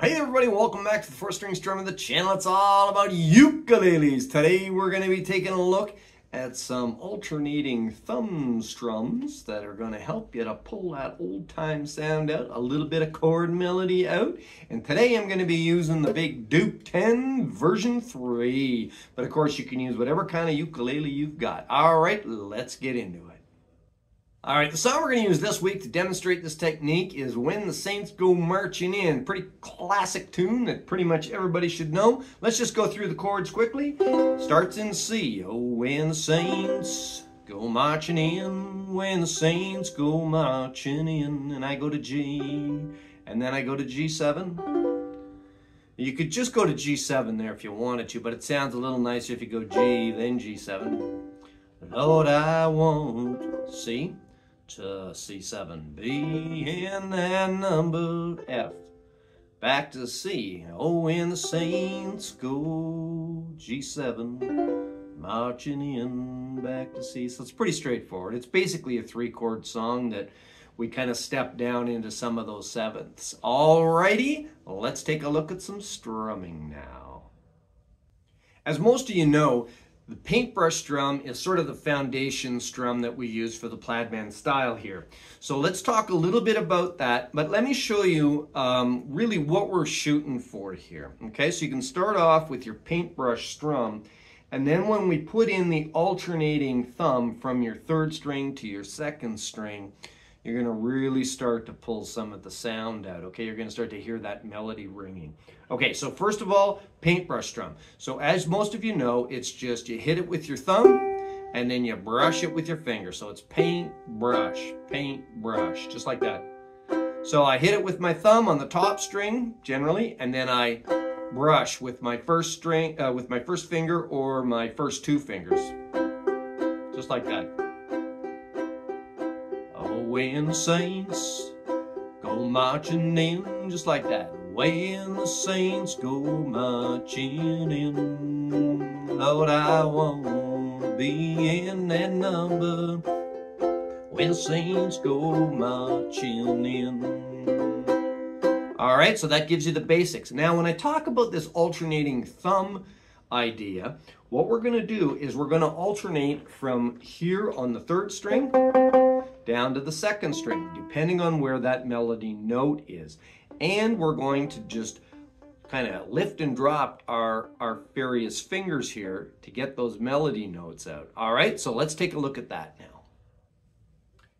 Hey everybody, welcome back to the 4-String Strum of the channel. It's all about ukuleles. Today we're going to be taking a look at some alternating thumb strums that are going to help you to pull that old time sound out, a little bit of chord melody out. And today I'm going to be using the big Duke 10 version 3. But of course you can use whatever kind of ukulele you've got. Alright, let's get into it. Alright, the song we're going to use this week to demonstrate this technique is When the Saints Go Marching In. Pretty classic tune that pretty much everybody should know. Let's just go through the chords quickly. Starts in C. Oh, when the saints go marching in, when the saints go marching in. And I go to G, and then I go to G7. You could just go to G7 there if you wanted to, but it sounds a little nicer if you go G, then G7. Lord, I want C to C7, B, and then number F, back to C. Oh, when the saints go G7, marching in, back to C. So it's pretty straightforward. It's basically a 3-chord song that we kind of step down into some of those sevenths. Alrighty, let's take a look at some strumming now. As most of you know, the paintbrush strum is sort of the foundation strum that we use for the PlaidMan style here. So let's talk a little bit about that, but let me show you really what we're shooting for here. Okay, so you can start off with your paintbrush strum, and then when we put in the alternating thumb from your 3rd string to your 2nd string, you're going to really start to pull some of the sound out, okay? You're going to start to hear that melody ringing. Okay, so first of all, paintbrush strum. So as most of you know, it's just you hit it with your thumb, and then you brush it with your finger. So it's paint, brush, just like that. So I hit it with my thumb on the top string, generally, and then I brush with my first string, with my first finger or my first 2 fingers. Just like that. When the saints go marching in, just like that. When the saints go marching in, Lord, I want to be in that number. When the saints go marching in. All right, so that gives you the basics. Now, when I talk about this alternating thumb idea, what we're going to do is we're going to alternate from here on the 3rd string down to the 2nd string, depending on where that melody note is. And we're going to just kind of lift and drop our various fingers here to get those melody notes out. All right, so let's take a look at that now.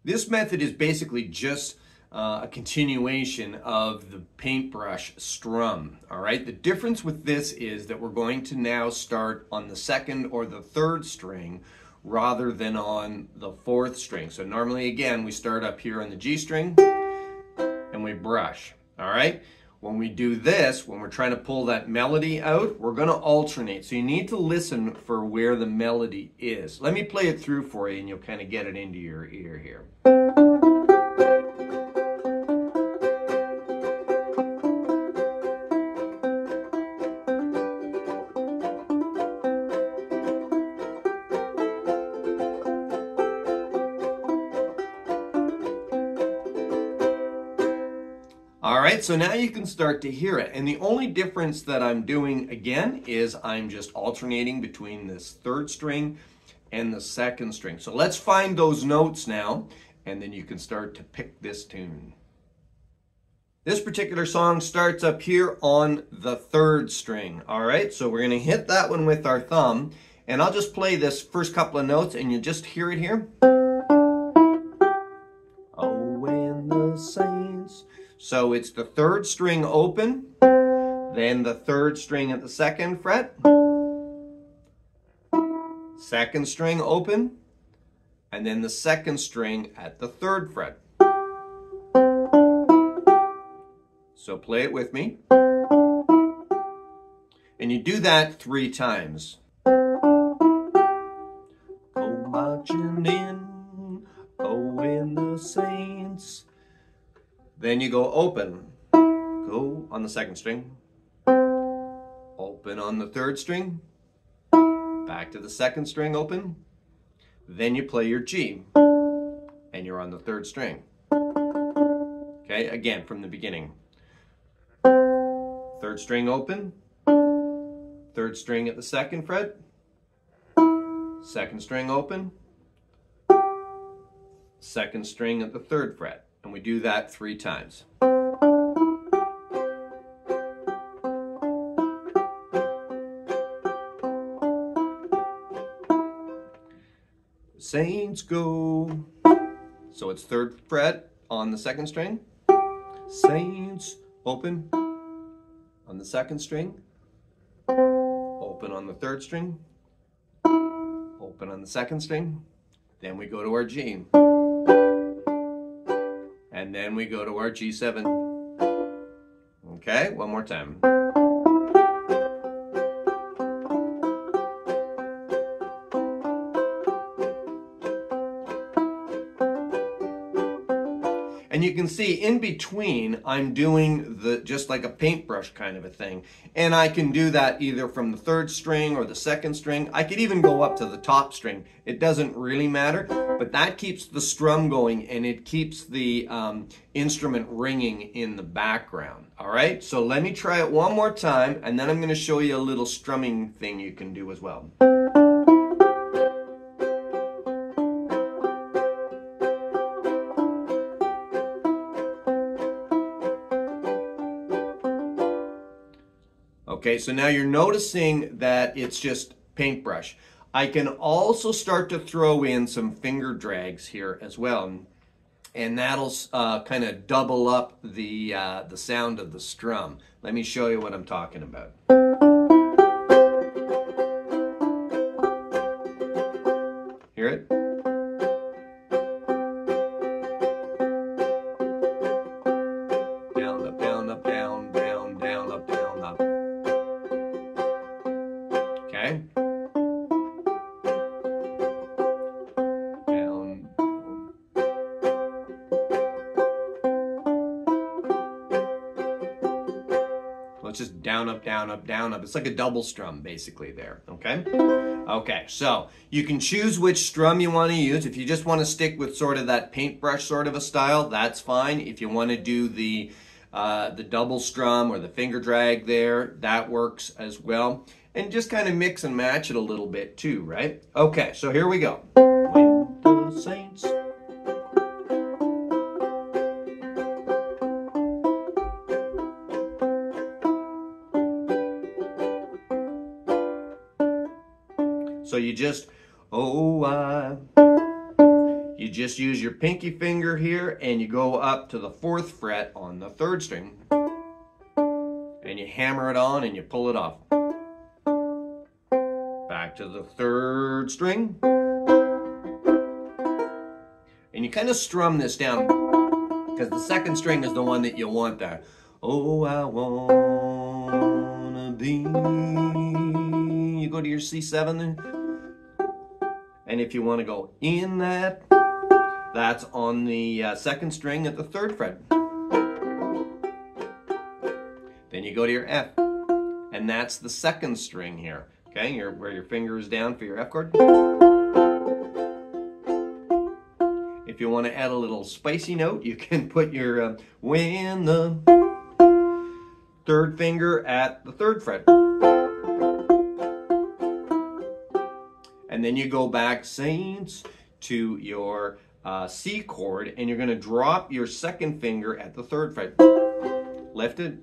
This method is basically just a continuation of the paintbrush strum. All right, the difference with this is that we're going to now start on the 2nd or the 3rd string rather than on the 4th string. So normally, again, we start up here on the G string and we brush. All right, when we do this, when we're trying to pull that melody out, we're going to alternate. So you need to listen for where the melody is. Let me play it through for you and you'll kind of get it into your ear here. All right, so now you can start to hear it. And the only difference that I'm doing, again, is I'm just alternating between this 3rd string and the 2nd string. So let's find those notes now, and then you can start to pick this tune. This particular song starts up here on the 3rd string. All right, so we're going to hit that one with our thumb, and I'll just play this first couple of notes, and you just hear it here. Oh, when the saints... So it's the 3rd string open, then the 3rd string at the 2nd fret, 2nd string open, and then the 2nd string at the 3rd fret. So play it with me. And you do that 3 times. Go marching in, oh, when the saints... Then you go open, go on the 2nd string, open on the 3rd string, back to the 2nd string open, then you play your G, and you're on the 3rd string. Okay, again from the beginning. Third string open, third string at the second fret, second string open, second string at the third fret. And we do that 3 times. Saints go. So it's third fret on the second string. Saints open on the second string. Open on the third string. Open on the second string. Then we go to our G. And then we go to our G7. Okay, one more time. And you can see in between, I'm doing just like a paintbrush kind of a thing. And I can do that either from the third string or the second string. I could even go up to the top string. It doesn't really matter, but that keeps the strum going and it keeps the instrument ringing in the background. All right, so let me try it one more time and then I'm going to show you a little strumming thing you can do as well. Okay, so now you're noticing that it's just paintbrush. I can also start to throw in some finger drags here as well, and that'll kind of double up the sound of the strum. Let me show you what I'm talking about. Hear it? Down, up, down, up, down, down, down, up, down, up. Okay. Down. Well, it's just down, up, down, up, down, up. It's like a double strum basically there, okay? Okay, so you can choose which strum you want to use. If you just want to stick with sort of that paintbrush sort of a style, that's fine. If you want to do the double strum or the finger drag there, that works as well. And just kind of mix and match it a little bit too, right? Okay, so here we go. When the saints So you just, you just use your pinky finger here and you go up to the 4th fret on the 3rd string. And you hammer it on and you pull it off. Back to the 3rd string. And you kind of strum this down because the 2nd string is the one that you want there. Oh, I wanna be. You go to your C7 then. And if you want to go in that, that's on the 2nd string at the 3rd fret. Then you go to your F, and that's the 2nd string here. Okay, where your finger is down for your F chord. If you want to add a little spicy note, you can put your when the 3rd finger at the 3rd fret. And then you go back, saints, to your C chord, and you're going to drop your 2nd finger at the 3rd fret. Lift it.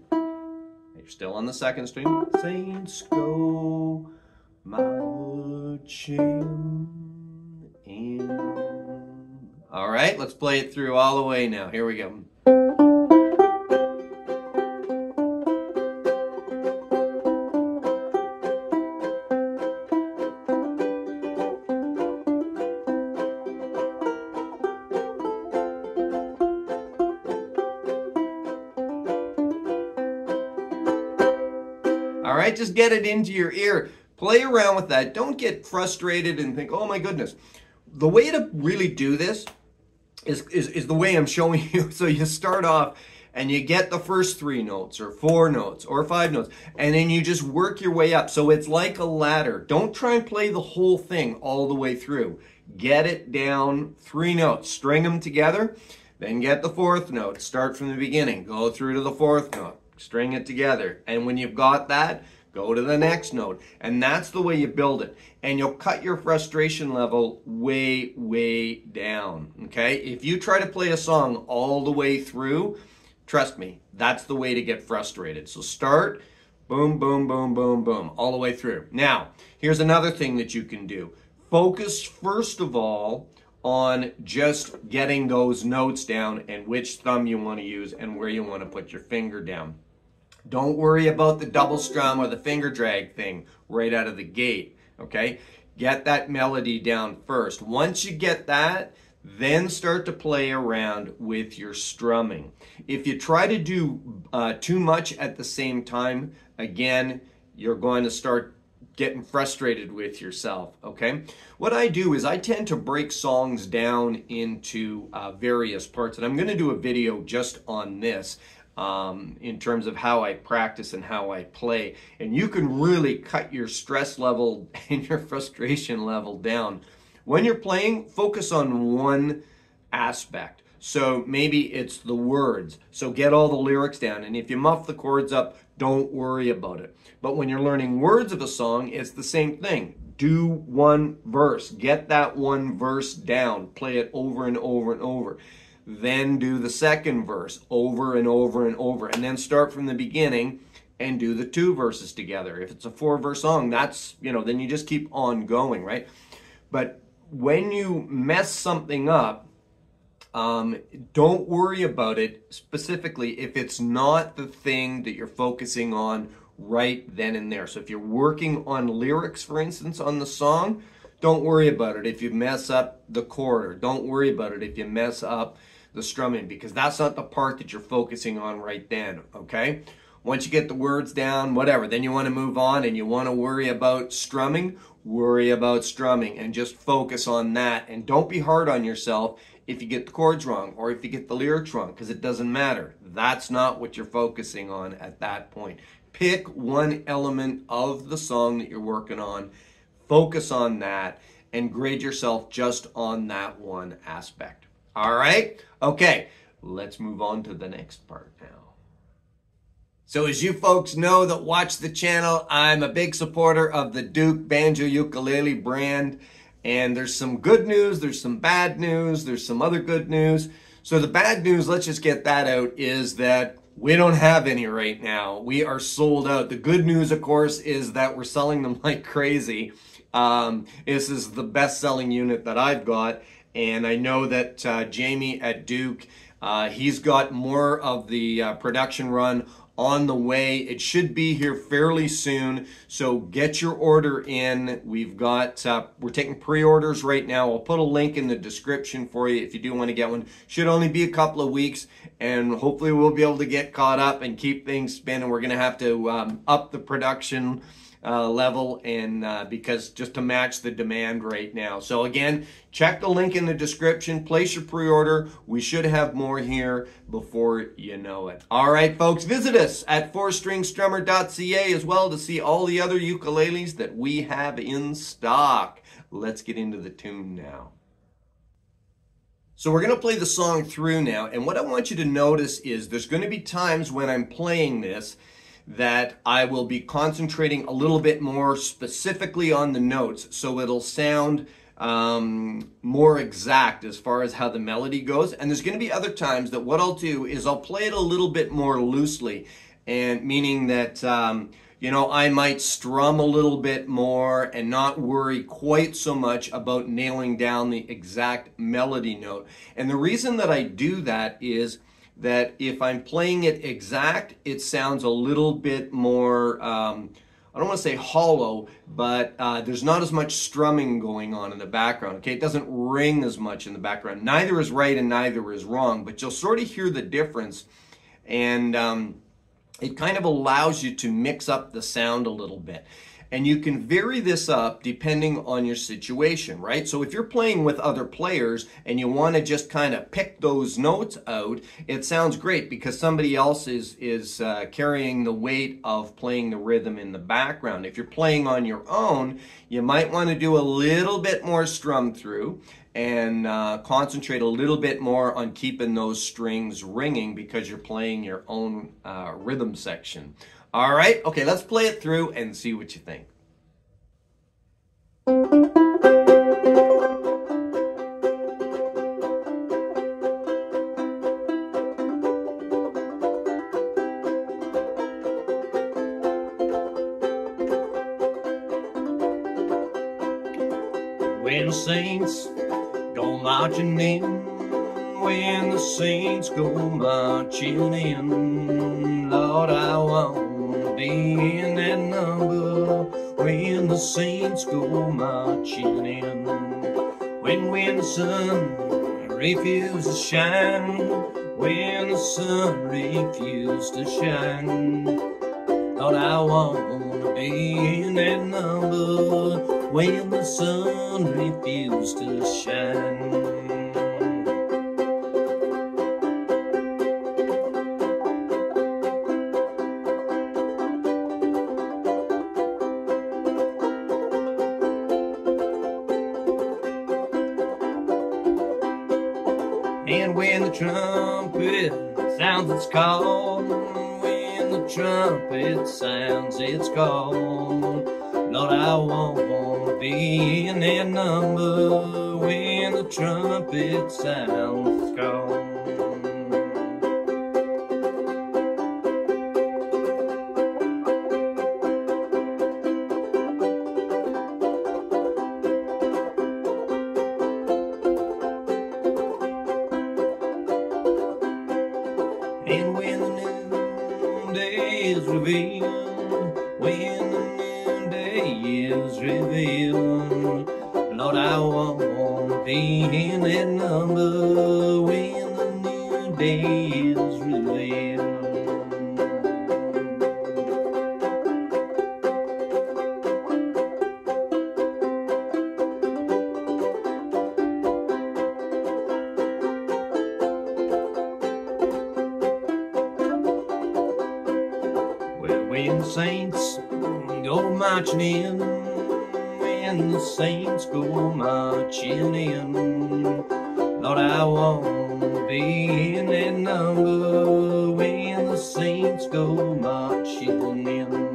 You're still on the 2nd string. Saints go marching in. All right, let's play it through all the way now. Here we go. All right, just get it into your ear. Play around with that. Don't get frustrated and think, oh my goodness. The way to really do this is the way I'm showing you. So you start off and you get the first 3 notes or 4 notes or 5 notes, and then you just work your way up. So it's like a ladder. Don't try and play the whole thing all the way through. Get it down 3 notes, string them together, then get the 4th note. Start from the beginning, go through to the 4th note. string it together. And when you've got that, go to the next note. And that's the way you build it. And you'll cut your frustration level way, way down, okay? If you try to play a song all the way through, trust me, that's the way to get frustrated. So start, boom, boom, boom, boom, boom, all the way through. Now, here's another thing that you can do. Focus, first of all, on just getting those notes down and which thumb you want to use and where you want to put your finger down. Don't worry about the double strum or the finger drag thing right out of the gate, okay? Get that melody down first. Once you get that, then start to play around with your strumming. If you try to do too much at the same time, again, you're going to start getting frustrated with yourself, okay? What I do is I tend to break songs down into various parts, and I'm going to do a video just on this in terms of how I practice and how I play. And you can really cut your stress level and your frustration level down. When you're playing, focus on one aspect. So maybe it's the words. So get all the lyrics down. And if you muff the chords up, don't worry about it. But when you're learning words of a song, it's the same thing. Do one verse. Get that one verse down. Play it over and over and over. Then do the second verse over and over and over. And then start from the beginning and do the two verses together. If it's a 4-verse song, that's, then you just keep on going, right? But when you mess something up, don't worry about it specifically if it's not the thing that you're focusing on right then and there. So if you're working on lyrics, for instance, on the song, don't worry about it if you mess up the chord, or don't worry about it if you mess up the strumming, because that's not the part that you're focusing on right then, okay? Once you get the words down, whatever, then you want to move on and you want to worry about strumming, and just focus on that. And don't be hard on yourself if you get the chords wrong or if you get the lyrics wrong, because it doesn't matter. That's not what you're focusing on at that point. Pick one element of the song that you're working on, focus on that, and grade yourself just on that one aspect. All right? Okay, let's move on to the next part now. So as you folks know that watch the channel, I'm a big supporter of the Duke Banjo Ukulele brand. And there's some good news, there's some bad news, there's some other good news. So the bad news, let's just get that out, is that we don't have any right now. We are sold out. The good news, of course, is that we're selling them like crazy. This is the best-selling unit that I've got. And I know that Jamie at Duke, he's got more of the production run on the way. It should be here fairly soon, so get your order in. We've got, we're taking pre-orders right now. I'll put a link in the description for you if you do want to get one. Should only be a couple of weeks, and hopefully we'll be able to get caught up and keep things spinning. We're going to have to up the production level, and because just to match the demand right now. So again, check the link in the description, place your pre-order. We should have more here before you know it. All right, folks, visit us at 4stringstrummer.ca as well to see all the other ukuleles that we have in stock. Let's get into the tune now. So we're going to play the song through now, and what I want you to notice is there's going to be times when I'm playing this that I will be concentrating a little bit more specifically on the notes, so it'll sound more exact as far as how the melody goes. And there's going to be other times that what I'll do is I'll play it a little bit more loosely, and meaning that I might strum a little bit more and not worry quite so much about nailing down the exact melody note. And the reason that I do that is that if I'm playing it exact, it sounds a little bit more, I don't want to say hollow, but there's not as much strumming going on in the background, okay? It doesn't ring as much in the background. Neither is right and neither is wrong, but you'll sort of hear the difference, and it kind of allows you to mix up the sound a little bit. And you can vary this up depending on your situation, right? So if you're playing with other players and you want to just kind of pick those notes out, it sounds great because somebody else is carrying the weight of playing the rhythm in the background. If you're playing on your own, you might want to do a little bit more strum through and concentrate a little bit more on keeping those strings ringing because you're playing your own rhythm section. All right, okay, let's play it through and see what you think. When the saints go marching in, when the saints go marching in, Lord, I want to be in that number. When the saints go marching in, when the sun refuses to shine, when the sun refuses to shine, Lord, I want to be in that number. When the sun refuses to shine. And when the trumpet sounds its call, when the trumpet sounds its call, Lord, I want to be in that number. When the trumpet sounds its call. And when the noonday is revealed, when the noonday is revealed, Lord, I want to be in that number. When the noonday is revealed. When the saints go marching in, when the saints go marching in, Lord, I want to be in that number. When the saints go marching in.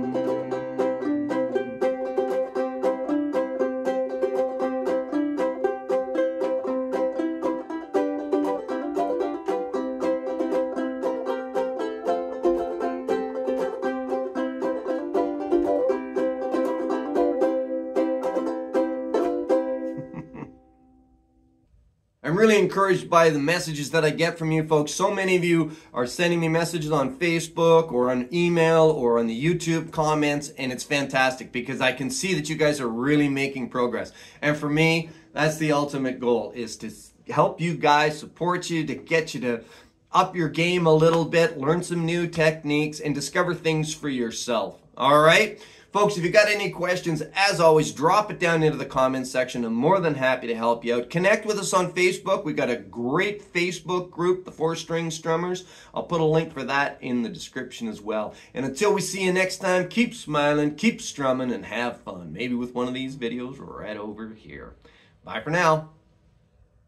I'm really encouraged by the messages that I get from you folks. So many of you are sending me messages on Facebook or on email or on the YouTube comments, and it's fantastic because I can see that you guys are really making progress. And for me, that's the ultimate goal, is to help you guys, support you, to get you to up your game a little bit, learn some new techniques, and discover things for yourself. All right? Folks, if you got any questions, as always, drop it down into the comments section. I'm more than happy to help you out. Connect with us on Facebook. We've got a great Facebook group, the 4-String Strummers. I'll put a link for that in the description as well. And until we see you next time, keep smiling, keep strumming, and have fun. Maybe with one of these videos right over here. Bye for now.